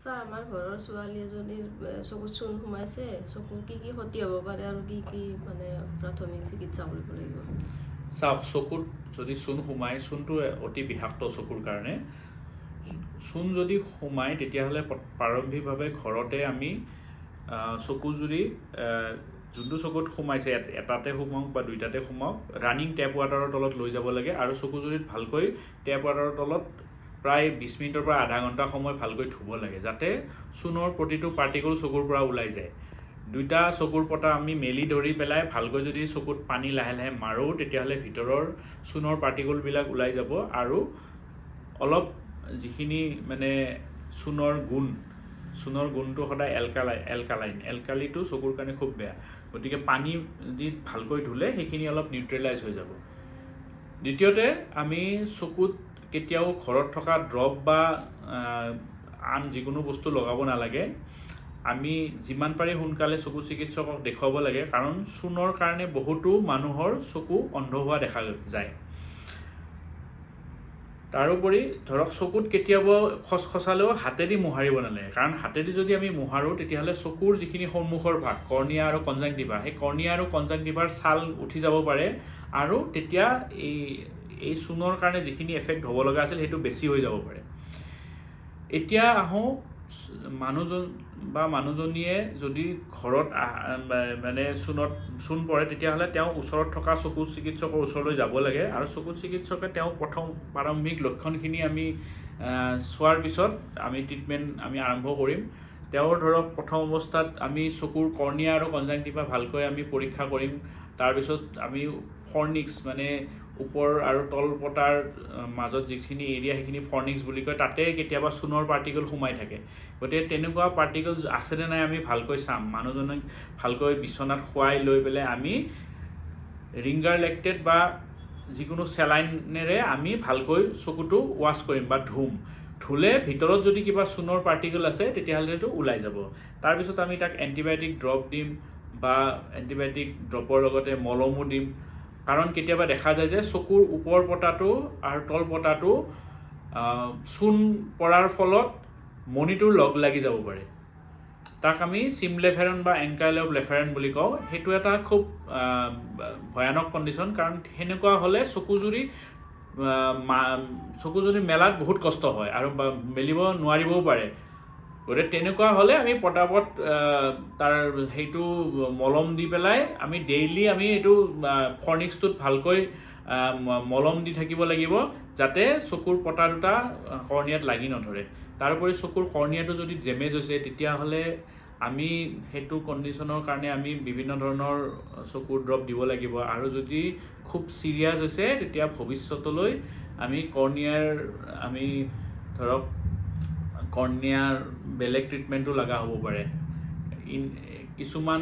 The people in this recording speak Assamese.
ছাৰ আমাৰ ঘৰৰ ছোৱালী এজনীৰ চকুত চূণ সোমাইছে চকুৰ কি ক্ষতি হ'ব পাৰে আৰু কি মানে প্ৰাথমিক চিকিৎসা কৰিব লাগিব চাওক চকুত যদি চূণ সোমায় চূণটো অতি বিষাক্ত চকুৰ কাৰণে চূণ যদি সোমায় তেতিয়াহ'লে প্ৰাৰম্ভিকভাৱে ঘৰতে আমি চকুজুৰি যোনটো চকুত সোমাইছে এটাতে সোমাওক বা দুইটাতে সোমাওক ৰানিং টেপ ৱাটাৰৰ তলত লৈ যাব লাগে আৰু চকুজুৰিত ভালকৈ টেপ ৱাটাৰৰ তলত প্ৰায় 20 মিনিটৰ পৰা আধা ঘণ্টা সময় ভালকৈ ধুব লাগে যাতে চূণৰ প্ৰতিটো পাৰ্টিকল চকুৰ পৰা ওলাই যায় দুইটা চকুৰ পটা আমি মেলি ধৰি পেলাই ভালকৈ যদি চকুত পানী লাহে লাহে মাৰোঁ তেতিয়াহ'লে ভিতৰৰ চূণৰ পাৰ্টিকলবিলাক ওলাই যাব আৰু অলপ যিখিনি মানে চূণৰ গুণটো সদায় এলকালিটো চকুৰ কাৰণে খুব বেয়া গতিকে পানী দি ভালকৈ ধুলে সেইখিনি অলপ নিউট্ৰেলাইজ হৈ যাব দ্বিতীয়তে আমি চকুত কেতিয়াও ঘৰত থকা ড্ৰপ বা আন যিকোনো বস্তু লগাব নালাগে আমি যিমান পাৰি সোনকালে চকু চিকিৎসকক দেখুৱাব লাগে কাৰণ চূণৰ কাৰণে বহুতো মানুহৰ চকু অন্ধ হোৱা দেখা যায় তাৰোপৰি ধৰক চকুত কেতিয়াবা খচখচালেও হাতেদি মোহাৰিব নালাগে কাৰণ হাতেদি যদি আমি মোহাৰোঁ তেতিয়াহ'লে চকুৰ যিখিনি সন্মুখৰ ভাগ কৰ্ণিয়া আৰু কনজাংটিভা সেই কৰ্ণিয়া আৰু কনজাংটিভাৰ ছাল উঠি যাব পাৰে আৰু তেতিয়া এই চূণৰ কাৰণে যিখিনি এফেক্ট হ'ব লগা আছিল সেইটো বেছি হৈ যাব পাৰে এতিয়া আহোঁ মানুহজনীয়ে যদি ঘৰত মানে চূণ পৰে তেতিয়াহ'লে তেওঁ ওচৰত থকা চকু চিকিৎসকৰ ওচৰলৈ যাব লাগে আৰু চকু চিকিৎসকে তেওঁ প্ৰাৰম্ভিক লক্ষণখিনি আমি চোৱাৰ পিছত আমি ট্ৰিটমেণ্ট আমি আৰম্ভ কৰিম তেওঁৰ ধৰক প্ৰথম অৱস্থাত আমি চকুৰ কৰ্ণিয়া আৰু কনজাংটিভা ভালকৈ আমি পৰীক্ষা কৰিম তাৰপিছত আমি ফৰ্নিক্স মানে ওপৰ আৰু তল পটাৰ মাজত যিখিনি এৰিয়া সেইখিনি ফৰ্নিক্স বুলি কয় তাতে কেতিয়াবা চূণৰ পাৰ্টিকল সোমাই থাকে গতিকে তেনেকুৱা পাৰ্টিকল আছেনে নাই আমি ভালকৈ চাম মানুহজনক ভালকৈ বিচনাত শুৱাই লৈ পেলাই আমি ৰিংগাৰ লেক্টেট বা যিকোনো চেলাইনেৰে আমি ভালকৈ চকুটো ৱাছ কৰিম বা ধুলে ভিতৰত যদি কিবা চূণৰ পাৰ্টিকল আছে তেতিয়াহ'লে সেইটো ওলাই যাব তাৰপিছত আমি তাক এণ্টিবায়'টিক ড্ৰপ দিম বা এণ্টিবায়'টিক ড্ৰপৰ লগতে মলমো দিম কাৰণ কেতিয়াবা দেখা যায় যে চকুৰ ওপৰ পটাটো আৰু তল পটাটো চূণ পৰাৰ ফলত মণিটোৰ লগ লাগি যাব পাৰে তাক আমি চিমলেফেৰন বা এংকাইলোব্লেফেৰন বুলি কওঁ সেইটো এটা খুব ভয়ানক কণ্ডিশ্যন কাৰণ সেনেকুৱা হ'লে চকুজুৰি মেলাত বহুত কষ্ট হয় আৰু মেলিব নোৱাৰিবও পাৰে গতিকে তেনেকুৱা হ'লে আমি পটাপট তাৰ সেইটো মলম দি পেলাই আমি ডেইলি আমি এইটো ফৰ্নিক্সটোত ভালকৈ মলম দি থাকিব লাগিব যাতে চকুৰ পটা দুটা কৰ্ণিয়াত লাগি নধৰে তাৰোপৰি চকুৰ কৰ্ণিয়াটো যদি ডেমেজ হৈছে তেতিয়াহ'লে আমি সেইটো কণ্ডিশ্যনৰ কাৰণে আমি বিভিন্ন ধৰণৰ চকুৰ ড্ৰপ দিব লাগিব আৰু যদি খুব চিৰিয়াছ হৈছে তেতিয়া ভৱিষ্যতলৈ আমি কৰ্ণিয়াৰ বেলেগ ট্ৰিটমেণ্টো লগা হ'ব পাৰে কিছুমান